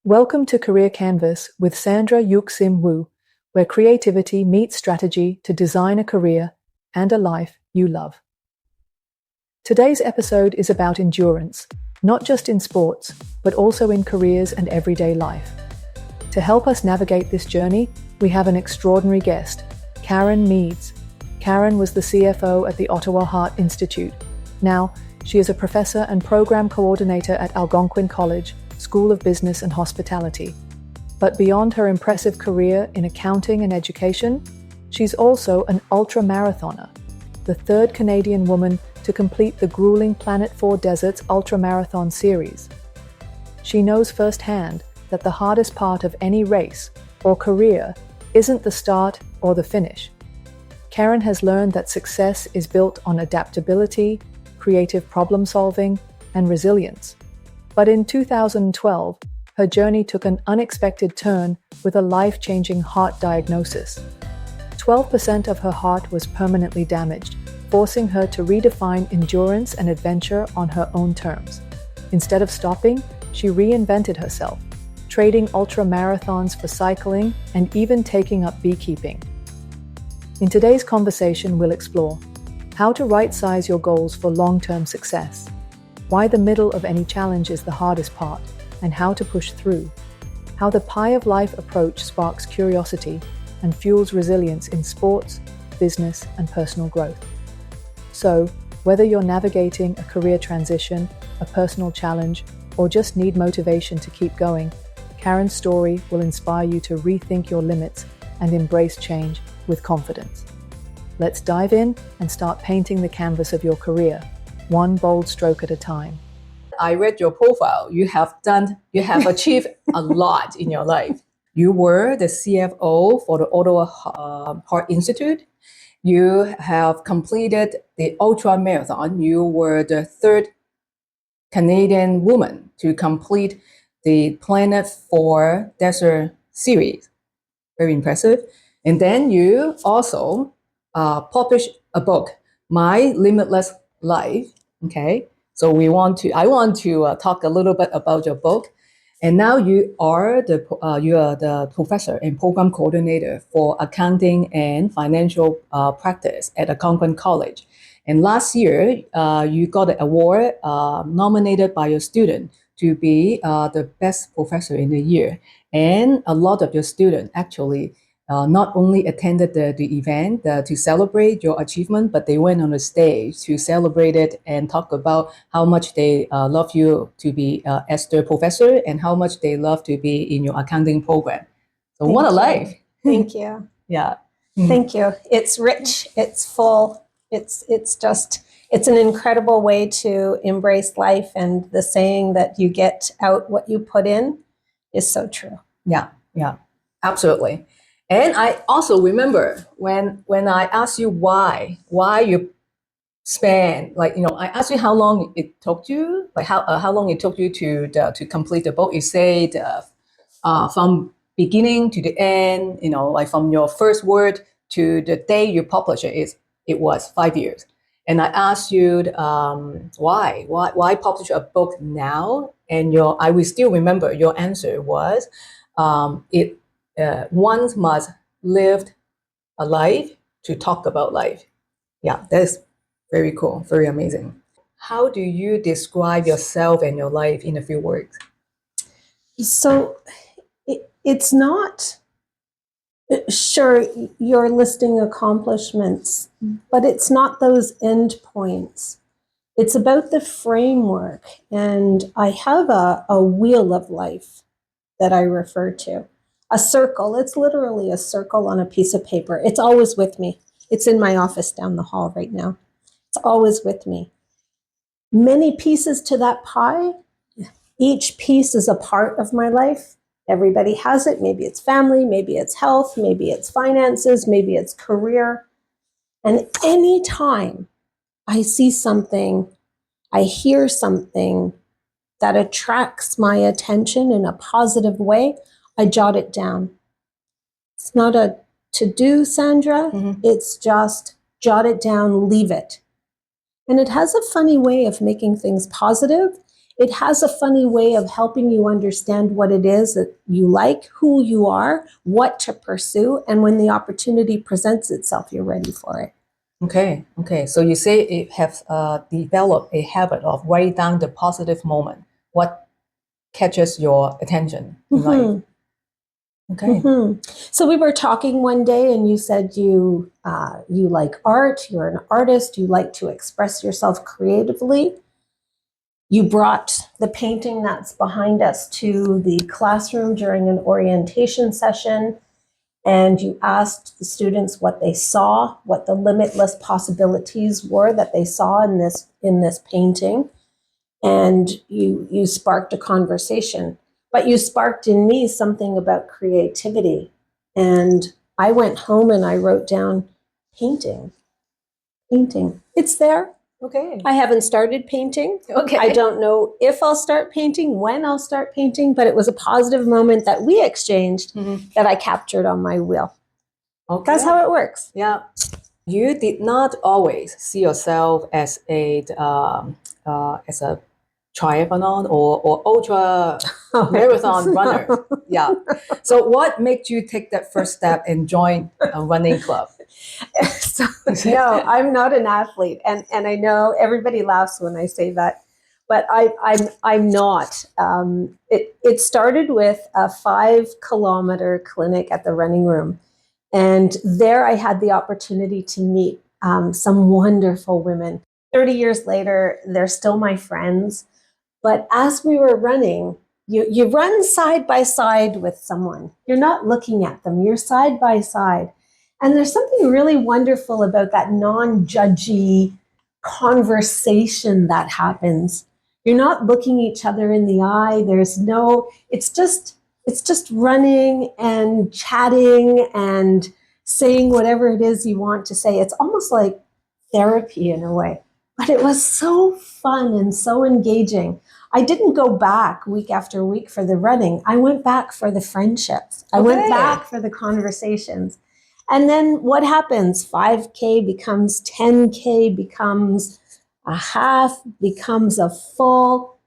Welcome to Career Canvas with Sandra Yuk-Sim Wu, where creativity meets strategy to design a career and a life you love. Today's episode is about endurance, not just in sports, but also in careers and everyday life. To help us navigate this journey, we have an extraordinary guest, Karen Meades. Karen was the CFO at the Ottawa Heart Institute. Now, she is a professor and program coordinator at Algonquin College, School of Business and Hospitality. But beyond her impressive career in accounting and education, she's also an ultramarathoner, the third Canadian woman to complete the grueling Planet 4 Deserts Ultramarathon Series. She knows firsthand that the hardest part of any race or career isn't the start or the finish. Karen has learned that success is built on adaptability, creative problem solving, and resilience. But in 2012, her journey took an unexpected turn with a life-changing heart diagnosis. 12% of her heart was permanently damaged, forcing her to redefine endurance and adventure on her own terms. Instead of stopping, she reinvented herself, trading ultramarathons for cycling and even taking up beekeeping. In today's conversation, we'll explore how to right-size your goals for long-term success, why the middle of any challenge is the hardest part, and how to push through, how the pie of life approach sparks curiosity and fuels resilience in sports, business, and personal growth. So, whether you're navigating a career transition, a personal challenge, or just need motivation to keep going, Karen's story will inspire you to rethink your limits and embrace change with confidence. Let's dive in and start painting the canvas of your career, one bold stroke at a time. I read your profile. You have achieved a lot in your life. You were the CFO for the Ottawa Heart Institute. You have completed the ultramarathon. You were the third Canadian woman to complete the Planet 4 Desert Series. Very impressive. And then you also published a book, My Limitless Life. Okay, so I want to talk a little bit about your book. And now you are the professor and program coordinator for accounting and financial practice at Algonquin College. And last year, you got an award nominated by your student to be the best professor in the year. And a lot of your students actually not only attended the event to celebrate your achievement, but they went on the stage to celebrate it and talk about how much they love you to be as their professor and how much they love to be in your accounting program. So what a life. Thank you. Yeah. Thank you. It's rich, it's full, it's an incredible way to embrace life, and the saying that you get out what you put in is so true. Yeah, absolutely. And I also remember when I asked you why you spent, I asked you how long it took you, how long it took you to complete the book. You said from beginning to the end, from your first word to the day you publish it was 5 years. And I asked you why publish a book now? And I will still remember your answer was one must live a life to talk about life. Yeah, that's very cool, very amazing. How do you describe yourself and your life in a few words? So it's not, sure, you're listing accomplishments, but it's not those end points. It's about the framework. And I have a wheel of life that I refer to. A circle, it's literally a circle on a piece of paper. It's always with me. It's in my office down the hall right now. It's always with me. Many pieces to that pie. Each piece is a part of my life. Everybody has it. Maybe it's family, maybe it's health, maybe it's finances, maybe it's career. And anytime I see something, I hear something that attracts my attention in a positive way, I jot it down. It's not a to-do, Sandra. Mm-hmm. It's just jot it down, leave it. And it has a funny way of making things positive. it has a funny way of helping you understand what it is that you like, who you are, what to pursue, and when the opportunity presents itself, you're ready for it. Okay. So you say it have developed a habit of writing down the positive moment. What catches your attention in life? Okay. So we were talking one day, and you said you like art. You're an artist. You like to express yourself creatively. You brought the painting that's behind us to the classroom during an orientation session, and you asked the students what they saw, what the limitless possibilities were that they saw in this painting, and you sparked a conversation. But you sparked in me something about creativity, and I went home and I wrote down painting. It's there. Okay. I haven't started painting. Okay. I don't know if I'll start painting, when I'll start painting, but it was a positive moment that we exchanged that I captured on my wheel. Okay. That's how it works. Yeah. You did not always see yourself as a triathlon or ultra marathon runner. Yeah. So what made you take that first step and join a running club? So, no, I'm not an athlete, and I know everybody laughs when I say that, but I'm not. It started with a 5-kilometer clinic at the running room, and there I had the opportunity to meet some wonderful women. 30 years later, they're still my friends. But as we were running, you run side by side with someone. You're not looking at them. You're side by side. And there's something really wonderful about that non-judgy conversation that happens. You're not looking each other in the eye. It's just running and chatting and saying whatever it is you want to say. It's almost like therapy in a way. But it was so fun and so engaging. I didn't go back week after week for the running. I went back for the friendships. I went back for the conversations. And then what happens? 5K becomes 10K, becomes a half, becomes a full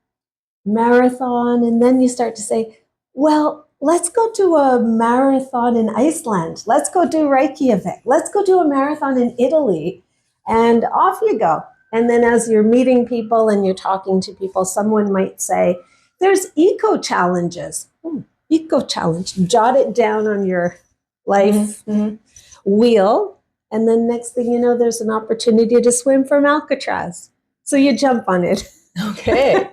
marathon. And then you start to say, well, let's go do a marathon in Iceland. Let's go do Reykjavik. Let's go do a marathon in Italy. And off you go. And then as you're meeting people and you're talking to people, someone might say, there's eco challenges. Eco challenge. Jot it down on your life wheel. And then next thing you know, there's an opportunity to swim from Alcatraz. So you jump on it. Okay.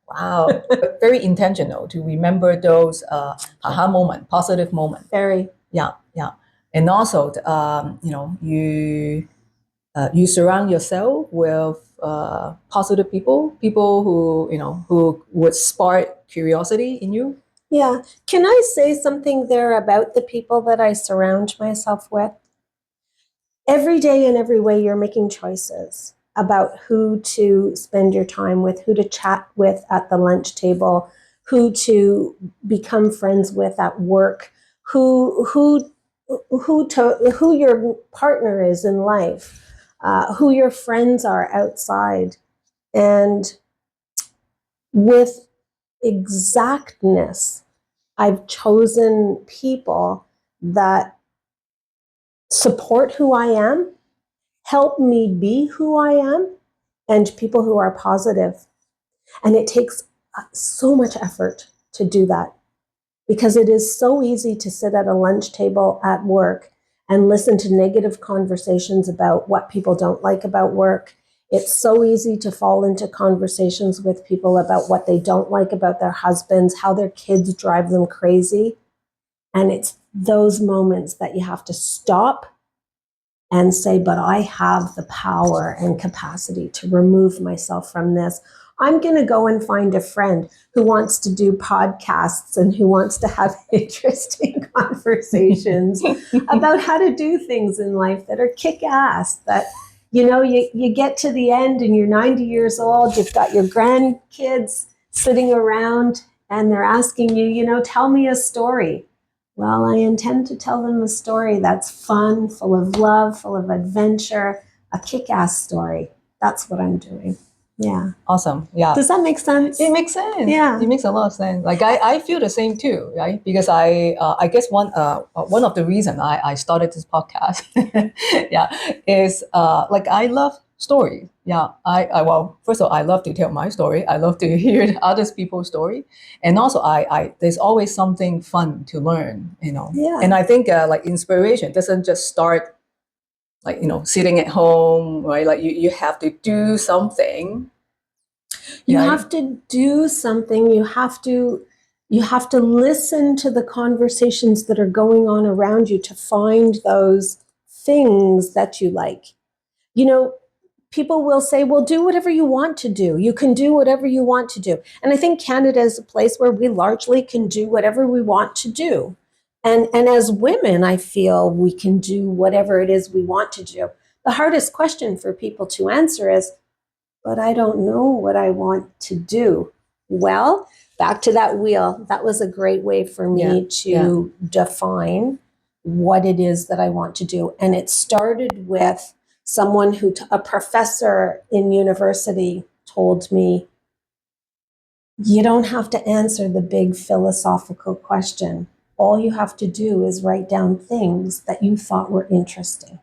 Wow. Very intentional to remember those aha moment, positive moment. Very. Yeah. And also, you surround yourself with positive people who would spark curiosity in you. Yeah. Can I say something there about the people that I surround myself with? Every day in every way, you're making choices about who to spend your time with, who to chat with at the lunch table, who to become friends with at work, who your partner is in life, who your friends are outside. And with exactness, I've chosen people that support who I am, help me be who I am, and people who are positive. And it takes so much effort to do that, because it is so easy to sit at a lunch table at work and listen to negative conversations about what people don't like about work. It's so easy to fall into conversations with people about what they don't like about their husbands, how their kids drive them crazy. And it's those moments that you have to stop and say, but I have the power and capacity to remove myself from this. I'm going to go and find a friend who wants to do podcasts and who wants to have interesting conversations about how to do things in life that are kick-ass, that, you get to the end and you're 90 years old, you've got your grandkids sitting around and they're asking you, tell me a story. Well, I intend to tell them a story that's fun, full of love, full of adventure, a kick-ass story. That's what I'm doing. Yeah. Awesome. Yeah. Does that make sense? It makes sense. Yeah. It makes a lot of sense. Like I feel the same too, right? Because I guess one of the reason I started this podcast, yeah, is like I love stories. Yeah, I well, first of all, I love to tell my story. I love to hear others people's story, and also I there's always something fun to learn, you know. Yeah. And I think like inspiration doesn't just start like sitting at home, right? Like you have to do something. You Right? have to do something. You have to listen to the conversations that are going on around you to find those things that you like. You know, people will say, well, do whatever you want to do. You can do whatever you want to do. And I think Canada is a place where we largely can do whatever we want to do. And as women, I feel we can do whatever it is we want to do. The hardest question for people to answer is, but I don't know what I want to do. Well, back to that wheel. That was a great way for me to define what it is that I want to do. And it started with someone a professor in university told me, you don't have to answer the big philosophical question. All you have to do is write down things that you thought were interesting.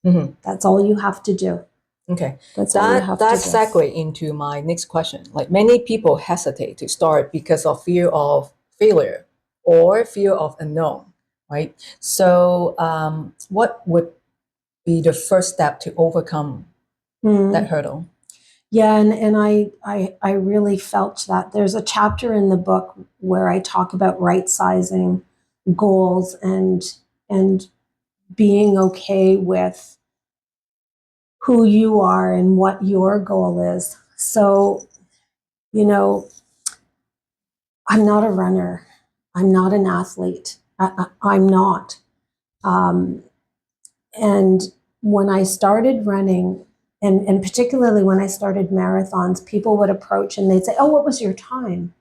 Mm-hmm. That's all you have to do. Okay, That's all you have to do. That segue into my next question. Like many people hesitate to start because of fear of failure or fear of unknown, right? So, what would be the first step to overcome that hurdle? Yeah, and I really felt that. There's a chapter in the book where I talk about right sizing goals and being okay with who you are and what your goal is. So, I'm not a runner. I'm not an athlete. I'm not. And when I started running, and particularly when I started marathons, people would approach and they'd say, oh, what was your time?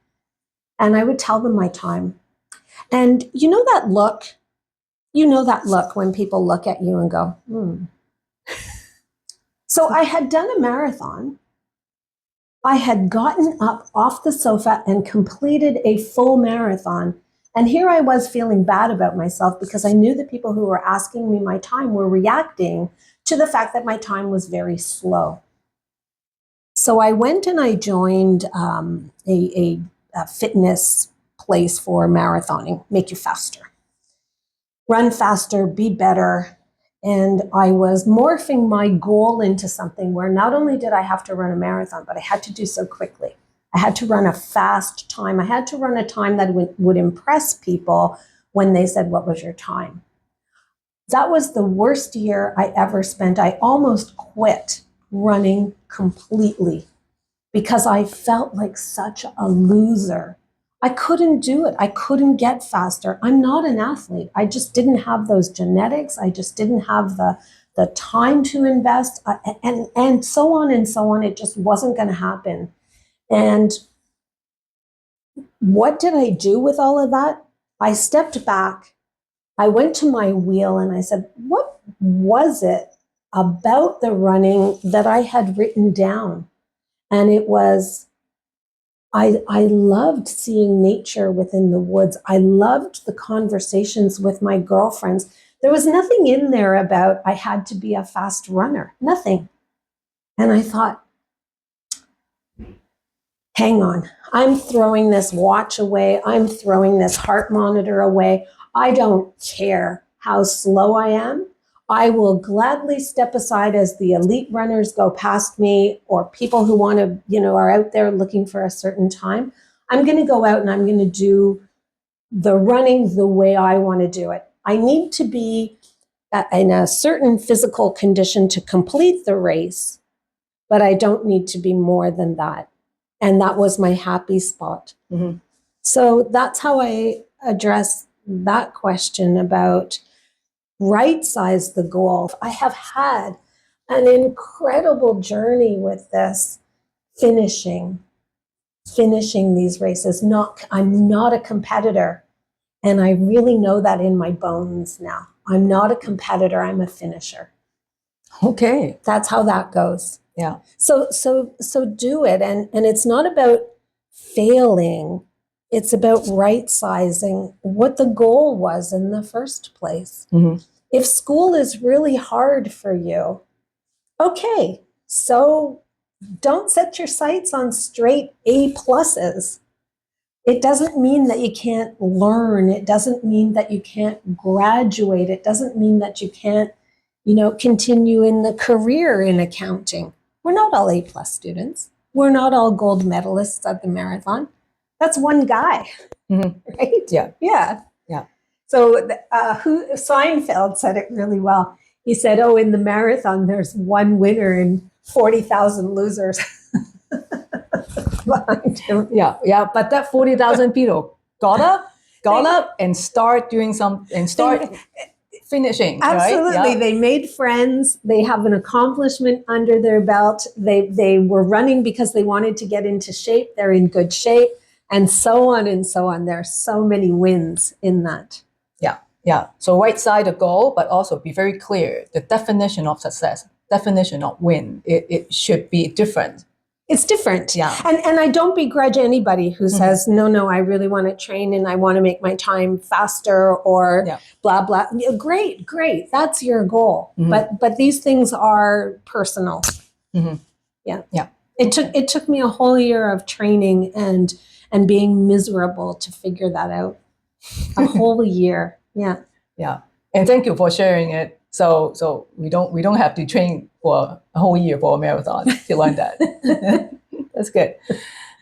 And I would tell them my time. And you know that look when people look at you and go, So I had done a marathon. I had gotten up off the sofa and completed a full marathon. And here I was feeling bad about myself because I knew the people who were asking me my time were reacting to the fact that my time was very slow. So I went and I joined a fitness place for marathoning, make you faster. Run faster, be better. And I was morphing my goal into something where not only did I have to run a marathon, but I had to do so quickly. I had to run a fast time. I had to run a time that would impress people when they said, what was your time? That was the worst year I ever spent. I almost quit running completely because I felt like such a loser. I couldn't do it. I couldn't get faster. I'm not an athlete. I just didn't have those genetics. I just didn't have the time to invest and so on and so on. It just wasn't going to happen. And what did I do with all of that? I stepped back. I went to my wheel and I said, what was it about the running that I had written down? And it was, I loved seeing nature within the woods. I loved the conversations with my girlfriends. There was nothing in there about I had to be a fast runner, nothing. And I thought, hang on, I'm throwing this watch away. I'm throwing this heart monitor away. I don't care how slow I am. I will gladly step aside as the elite runners go past me or people who want to, are out there looking for a certain time. I'm going to go out and I'm going to do the running the way I want to do it. I need to be in a certain physical condition to complete the race, but I don't need to be more than that. And that was my happy spot. Mm-hmm. So that's how I address that question about right size the goal. I have had an incredible journey with this, finishing these races. I'm not a competitor. And I really know that in my bones now. I'm not a competitor, I'm a finisher. Okay. That's how that goes. Yeah. So do it. And it's not about failing. It's about right sizing what the goal was in the first place. Mm-hmm. If school is really hard for you, okay, so don't set your sights on straight A pluses. It doesn't mean that you can't learn. It doesn't mean that you can't graduate. It doesn't mean that you can't, continue in the career in accounting. We're not all A plus students. We're not all gold medalists at the marathon. That's one guy, Mm-hmm. right? Yeah. Yeah. Yeah. So Seinfeld said it really well. He said, "Oh, in the marathon, there's one winner and 40,000 losers." Behind him. Yeah. But that 40,000 people got up and start doing finishing. Absolutely. Right? Yeah. They made friends. They have an accomplishment under their belt. They were running because they wanted to get into shape. They're in good shape, and so on and so on. There are so many wins in that. Yeah. So right side the goal, but also be very clear. The definition of success, definition of win, it should be different. It's different. Yeah. And I don't begrudge anybody who says, no, I really want to train and I want to make my time faster or blah, blah. Great. That's your goal. But these things are personal. Mm-hmm. Yeah. It took me a whole year of training and being miserable to figure that out. A whole year. Yeah. And thank you for sharing it. So we don't have to train for a whole year for a marathon to learn that. That's good.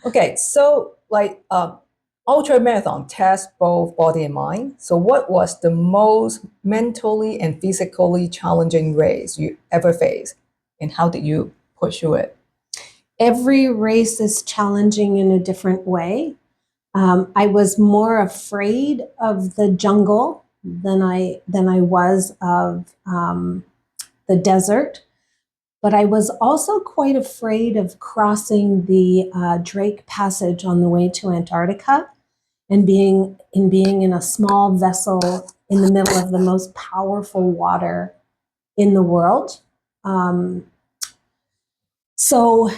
Okay, so ultra marathon tests both body and mind. So what was the most mentally and physically challenging race you ever faced, and how did you push through it? Every race is challenging in a different way. I was more afraid of the jungle than I was of the desert, but I was also quite afraid of crossing the Drake Passage on the way to Antarctica and being in a small vessel in the middle of the most powerful water in the world. So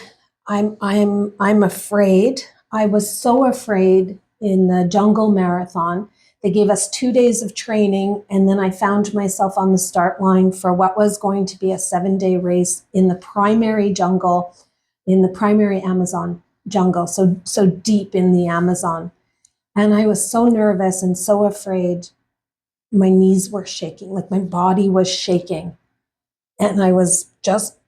I'm afraid. I was so afraid in the jungle marathon. They gave us 2 days of training, and then I found myself on the start line for what was going to be a 7-day race in the primary jungle, in the primary Amazon jungle, so deep in the Amazon. And I was so nervous and so afraid. My knees were shaking, like my body was shaking. And I was just,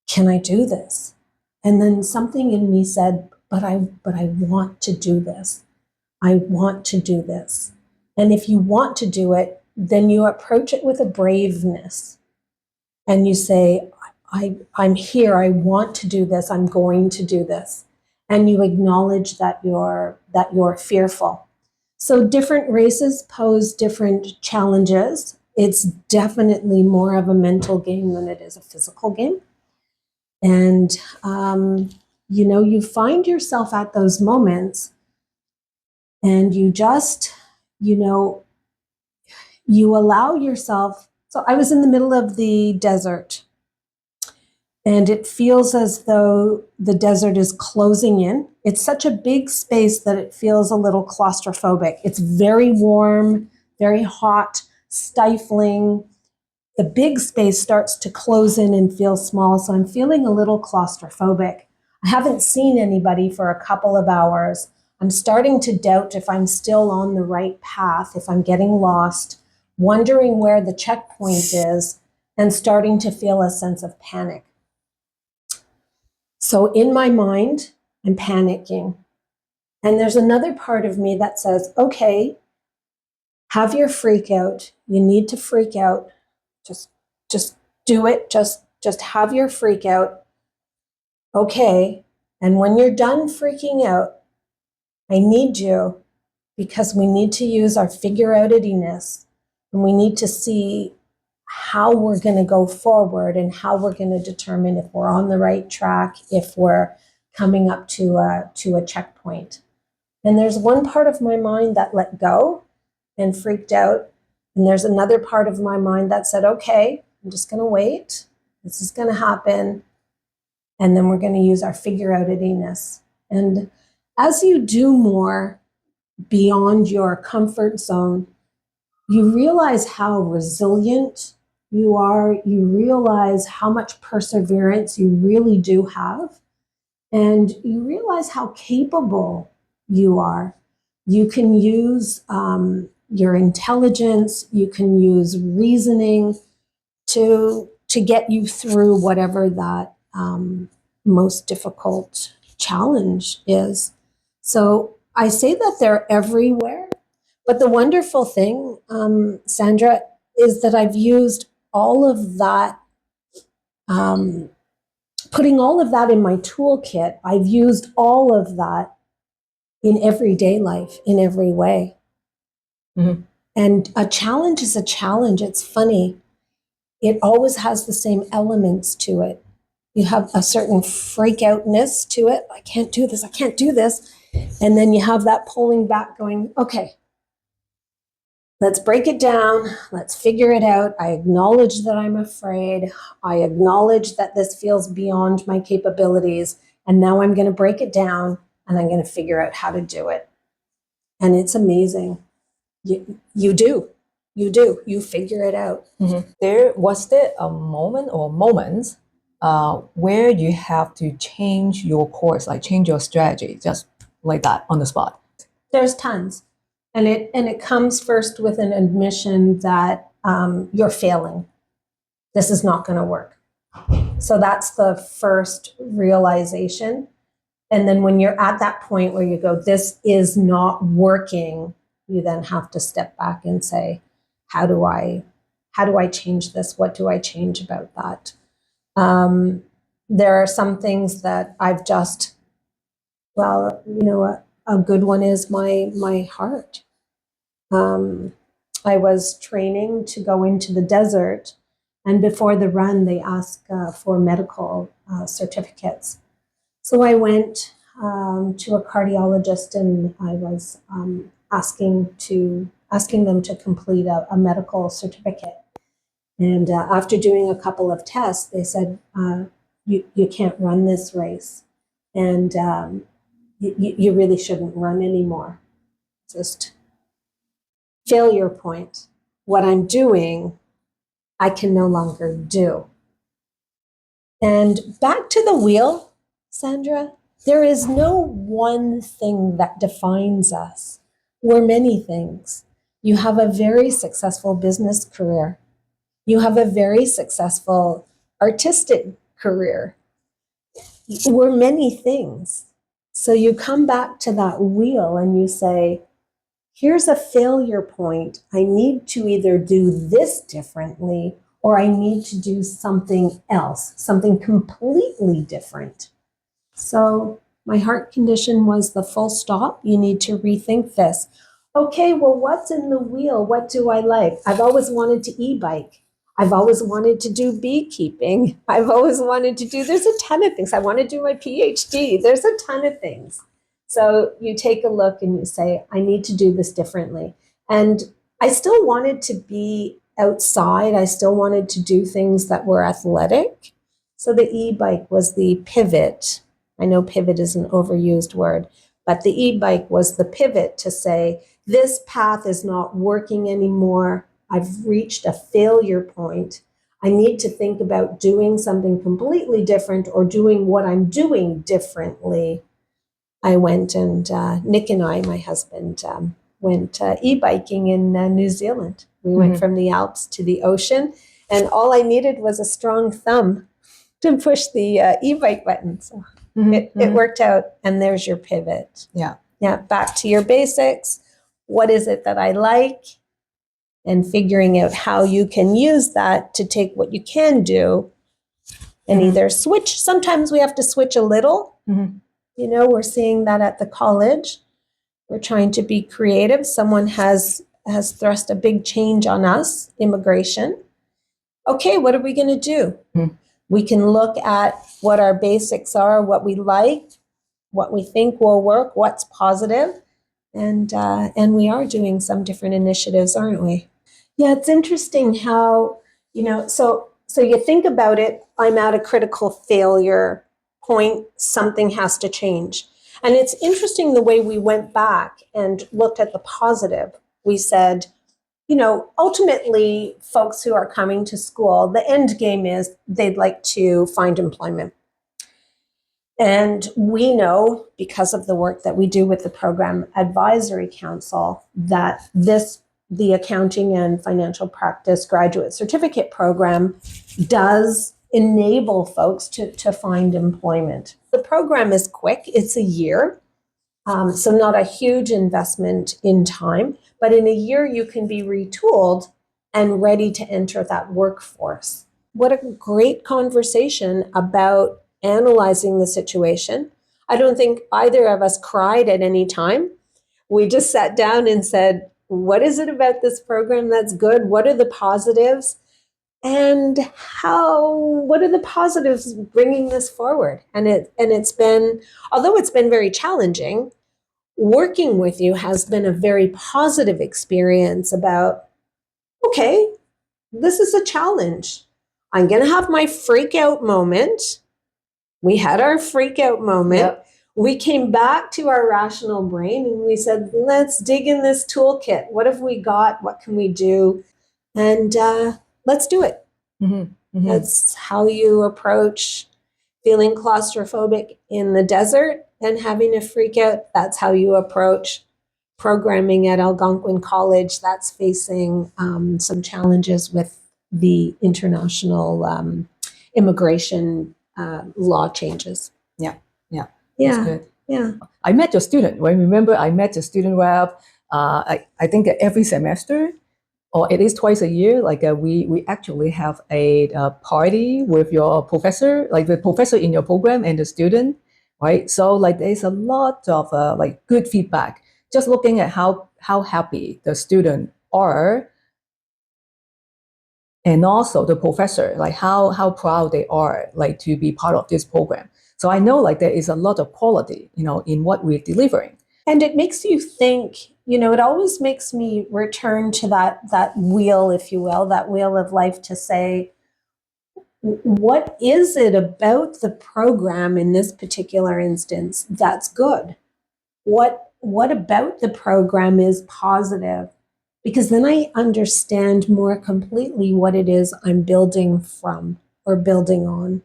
can I do this? And then something in me said, but I want to do this. I want to do this. And if you want to do it, then you approach it with a braveness. And you say, I'm here. I want to do this. I'm going to do this. And you acknowledge that you're fearful. So different races pose different challenges. It's definitely more of a mental game than it is a physical game. And, you find yourself at those moments and you just, you allow yourself. So I was in the middle of the desert and it feels as though the desert is closing in. It's such a big space that it feels a little claustrophobic. It's very warm, very hot, stifling. The big space starts to close in and feel small. So I'm feeling a little claustrophobic. I haven't seen anybody for a couple of hours. I'm starting to doubt if I'm still on the right path, if I'm getting lost, wondering where the checkpoint is, and starting to feel a sense of panic. So in my mind, I'm panicking. And there's another part of me that says, okay, have your freak out. You need to freak out. Just do it. Just have your freak out. Okay. And when you're done freaking out, I need you, because we need to use our figure outediness and we need to see how we're going to go forward and how we're going to determine if we're on the right track, if we're coming up to a checkpoint. And there's one part of my mind that let go and freaked out. And there's another part of my mind that said, okay, I'm just going to wait. This is going to happen. And then we're going to use our figure outedness. And as you do more beyond your comfort zone, you realize how resilient you are. You realize how much perseverance you really do have. And you realize how capable you are. You can use your intelligence, you can use reasoning to get you through whatever that most difficult challenge is. So I say that they're everywhere, but the wonderful thing, Sandra, is that I've used all of that, putting all of that in my toolkit. I've used all of that in everyday life, in every way. Mm-hmm. And a challenge is a challenge. It's funny. It always has the same elements to it. You have a certain freak outness to it. I can't do this. I can't do this. And then you have that pulling back going, okay, let's break it down. Let's figure it out. I acknowledge that I'm afraid. I acknowledge that this feels beyond my capabilities. And now I'm going to break it down and I'm going to figure out how to do it. And it's amazing. You do. You figure it out. Mm-hmm. There a moment or moments where you have to change your course, like change your strategy, just like that on the spot? There's tons, and it comes first with an admission that you're failing. This is not going to work. So that's the first realization. And then when you're at that point where you go, this is not working, you then have to step back and say, how do I change this? What do I change about that? There are some things that I've just, a good one is my heart. I was training to go into the desert, and before the run, they ask for medical certificates. So I went to a cardiologist, and I was asking them to complete a medical certificate. And after doing a couple of tests, they said, you can't run this race, and you really shouldn't run anymore. Just failure point. What I'm doing, I can no longer do. And back to the wheel, Sandra, there is no one thing that defines us. We're many things. You have a very successful business career. You have a very successful artistic career. We're many things. So you come back to that wheel and you say, here's a failure point. I need to either do this differently or I need to do something else, something completely different. So my heart condition was the full stop. You need to rethink this. Okay, well, what's in the wheel? What do I like? I've always wanted to e-bike. I've always wanted to do beekeeping. I've always wanted to do, there's a ton of things. I want to do my PhD. There's a ton of things. So you take a look and you say, I need to do this differently. And I still wanted to be outside. I still wanted to do things that were athletic. So the e-bike was the pivot. I know pivot is an overused word, but the e-bike was the pivot to say, this path is not working anymore. I've reached a failure point. I need to think about doing something completely different or doing what I'm doing differently. I went and Nick and I, my husband, went e-biking in New Zealand. We went from the Alps to the ocean, and all I needed was a strong thumb to push the e-bike button. So it worked out, and there's your pivot. Yeah. Back to your basics. What is it that I like? And figuring out how you can use that to take what you can do and either switch. Sometimes we have to switch a little. You know, we're seeing that at the college. We're trying to be creative. Someone has thrust a big change on us, immigration. Okay, what are we going to do? We can look at what our basics are, what we like, what we think will work, what's positive. And we are doing some different initiatives, aren't we? Yeah, it's interesting how, so you think about it, I'm at a critical failure point, something has to change. And it's interesting the way we went back and looked at the positive. We said, ultimately, folks who are coming to school, the end game is they'd like to find employment. And we know, because of the work that we do with the Program Advisory Council, that the Accounting and Financial Practice Graduate Certificate Program does enable folks to find employment. The program is quick. It's a year, so not a huge investment in time, but in a year you can be retooled and ready to enter that workforce. What a great conversation about analyzing the situation. I don't think either of us cried at any time. We just sat down and said, what is it about this program that's good? What are the positives? And what are the positives bringing this forward? And it's been, although it's been very challenging, working with you has been a very positive experience about, okay, this is a challenge. I'm going to have my freak out moment. We had our freak out moment. Yep. We came back to our rational brain and we said, let's dig in this toolkit. What have we got? What can we do? And let's do it. Mm-hmm. Mm-hmm. That's how you approach feeling claustrophobic in the desert and having a freak out. That's how you approach programming at Algonquin College. That's facing some challenges with the international immigration law changes. Yeah. Yeah. That's good. Yeah. I met your student. Remember, I met the student rep. I think every semester, or at least twice a year, we actually have a party with your professor, like the professor in your program and the student, right? So there's a lot of good feedback. Just looking at how happy the student are, and also the professor, how proud they are to be part of this program. So I know there is a lot of quality, in what we're delivering. And it makes you think, it always makes me return to that wheel, if you will, that wheel of life, to say, what is it about the program in this particular instance that's good? What about the program is positive? Because then I understand more completely what it is I'm building from or building on.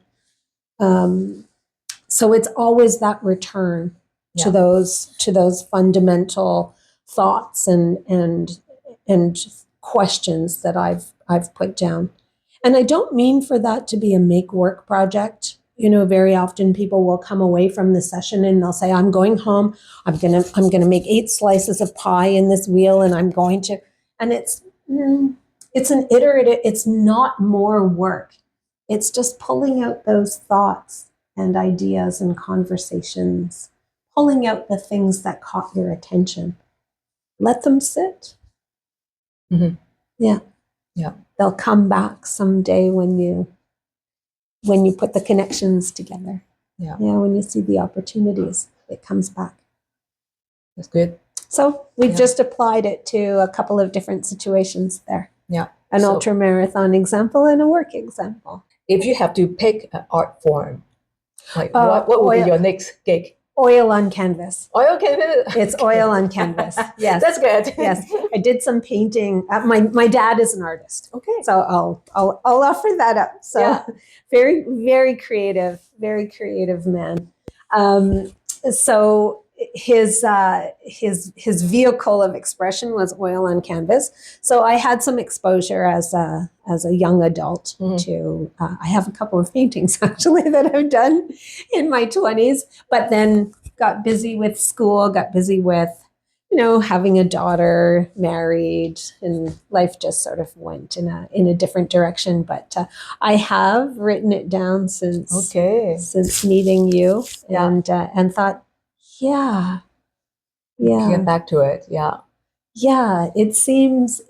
So it's always that return to those fundamental thoughts and questions that I've put down. And I don't mean for that to be a make work project. Very often people will come away from the session and they'll say, I'm going home. I'm gonna make 8 slices of pie in this wheel, and I'm going to. And it's an iterative. It's not more work. It's just pulling out those thoughts and ideas and conversations, pulling out the things that caught your attention. Let them sit. Mm-hmm. Yeah. Yeah. They'll come back someday when you put the connections together. Yeah. Yeah. When you see the opportunities, it comes back. That's good. So we've just applied it to a couple of different situations there. Yeah. An ultramarathon example and a work example. If you have to pick an art form, what would be your next gig? Oil on canvas. Oil canvas? It's oil on canvas. Yes. That's good. Yes. I did some painting. My dad is an artist. Okay. So I'll offer that up. So yeah. Very, very creative man. So his vehicle of expression was oil on canvas. So I had some exposure as a young adult to. I have a couple of paintings actually that I've done in my 20s, but then got busy with school, got busy with having a daughter, married, and life just sort of went in a different direction. But I have written it down since meeting you, and thought. Yeah. Get back to it. Yeah. Yeah. It seems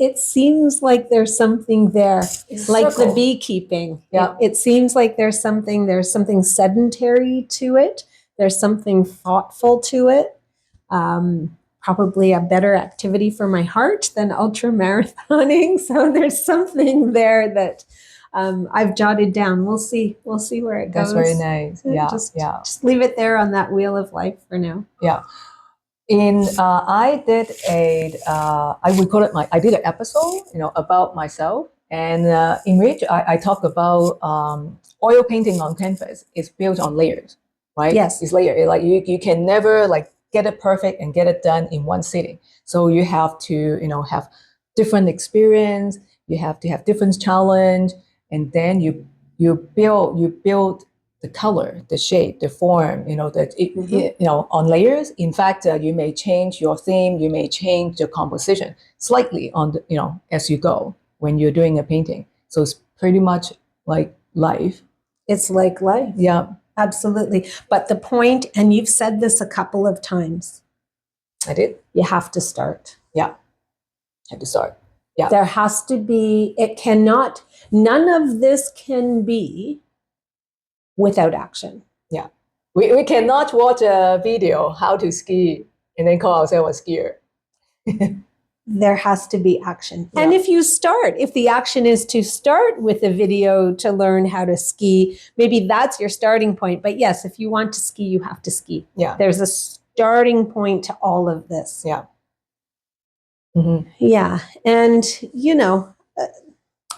like there's something there, like the beekeeping. Yeah. It seems like there's something sedentary to it. There's something thoughtful to it. Probably a better activity for my heart than ultramarathoning. So there's something there that I've jotted down. We'll see where it That's goes. very nice. Yeah, Just leave it there on that wheel of life for now. yeah. I did I did an episode, about myself, and in which I talk about oil painting on canvas is built on layers, right? Yes. It's layered. Like you can never like get it perfect and get it done in one sitting. So you have to, have different experience. You have to have different challenge, and then you build the color, the shape, the form, on layers. In fact, you may change your theme, you may change the composition slightly on the, as you go when you're doing a painting. So it's pretty much like life. It's like life. Yeah, Absolutely. But the point, and you've said this a couple of times, I did. you have to start. Yeah, had to start. Yeah, There has to be, none of this can be without action. yeah. We cannot watch a video how to ski and then call ourselves a skier. There has to be action. Yeah. And if the action is to start with a video to learn how to ski, maybe that's your starting point. But yes, if you want to ski, you have to ski. Yeah, There's a starting point to all of this. yeah. Mm-hmm. Yeah. And,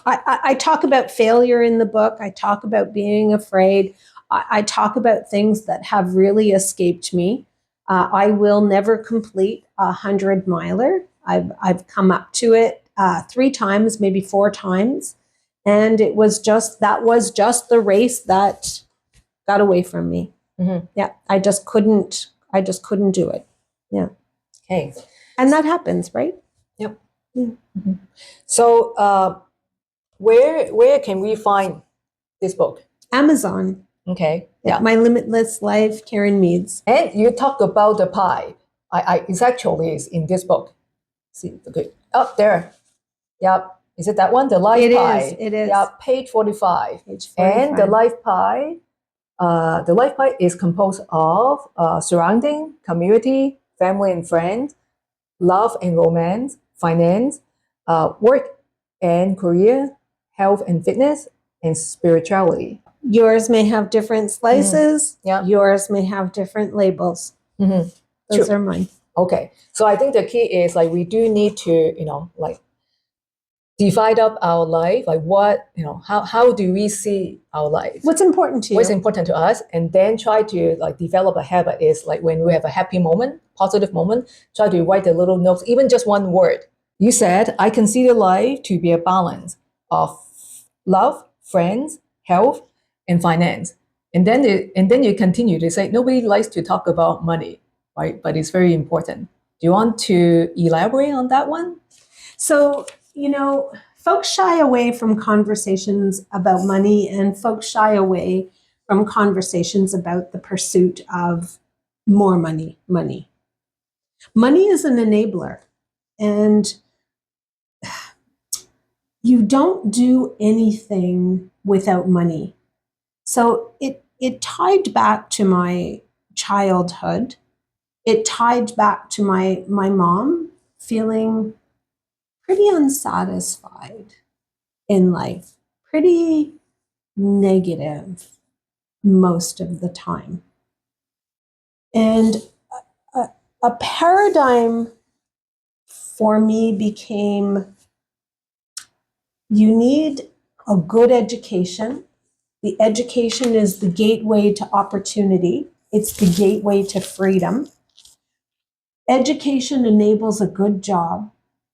I talk about failure in the book. I talk about being afraid. I talk about things that have really escaped me. I will never complete a 100-miler. I've come up to it 3 times, maybe 4 times. And that was just the race that got away from me. Mm-hmm. Yeah. I just couldn't do it. Yeah. Okay. And that happens, right? Yep. Yeah. Mm-hmm. So, where can we find this book? Amazon. Okay. Yeah. My Limitless Life, Karen Meades. And you talk about the pie. It's actually is in this book. See, okay. Up there. Yep. Is it that one? The life pie. It is. Yeah, page 45. Page 45. And the life pie. The life pie is composed of surrounding, community, family and friends, love and romance, finance, work and career, health and fitness, and spirituality. Yours may have different slices. Yeah. Yours may have different labels. Mm-hmm. Those are mine. Okay. So I think the key is like we do need to, like divide up our life. Like what, how do we see our life? What's important to you? What's important to us? And then try to like develop a habit is like when we have a happy moment, positive moment, try to write the little notes, even just one word. You said, I consider life to be a balance of love, friends, health, and finance. And then you continue to say, nobody likes to talk about money, right? But it's very important. Do you want to elaborate on that one? So, folks shy away from conversations about money, and folks shy away from conversations about the pursuit of more money. Money is an enabler, and you don't do anything without money. So it tied back to my childhood. It tied back to my mom feeling pretty unsatisfied in life, pretty negative most of the time. And a paradigm for me became, you need a good education. The education is the gateway to opportunity. It's the gateway to freedom. Education enables a good job.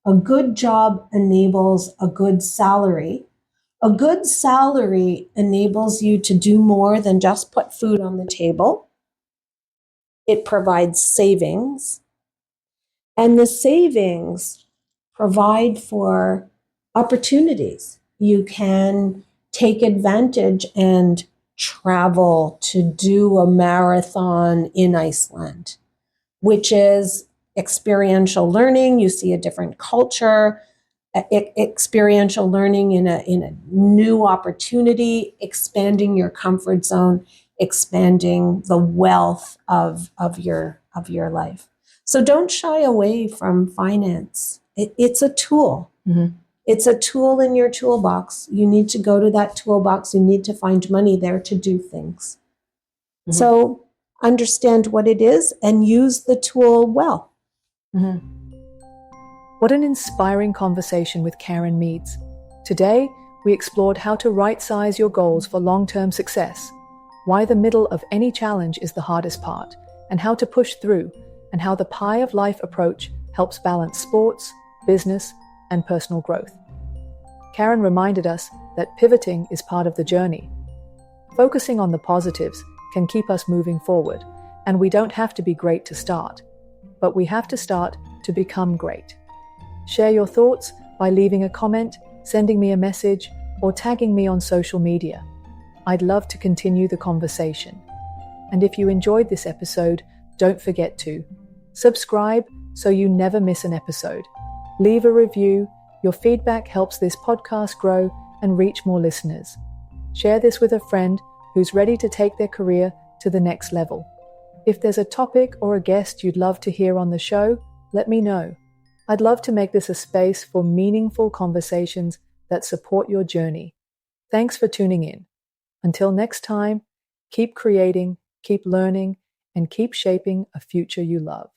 A good job enables a good salary. A good salary enables you to do more than just put food on the table. It provides savings. And the savings provide for opportunities. You can take advantage and travel to do a marathon in Iceland, which is experiential learning. You see a different culture, experiential learning in a new opportunity, expanding your comfort zone, expanding the wealth of your life. So don't shy away from finance. It's a tool. Mm-hmm. It's a tool in your toolbox. You need to go to that toolbox. You need to find money there to do things. Mhm. So understand what it is and use the tool well. Mhm. What an inspiring conversation with Karen Meades. Today, we explored how to right-size your goals for long-term success, why the middle of any challenge is the hardest part, and how to push through, and how the pie of life approach helps balance sports, business, and personal growth. Karen reminded us that pivoting is part of the journey. Focusing on the positives can keep us moving forward, and we don't have to be great to start, but we have to start to become great. Share your thoughts by leaving a comment, sending me a message, or tagging me on social media. I'd love to continue the conversation. And if you enjoyed this episode, don't forget to subscribe so you never miss an episode. Leave a review. Your feedback helps this podcast grow and reach more listeners. Share this with a friend who's ready to take their career to the next level. If there's a topic or a guest you'd love to hear on the show, let me know. I'd love to make this a space for meaningful conversations that support your journey. Thanks for tuning in. Until next time, keep creating, keep learning, and keep shaping a future you love.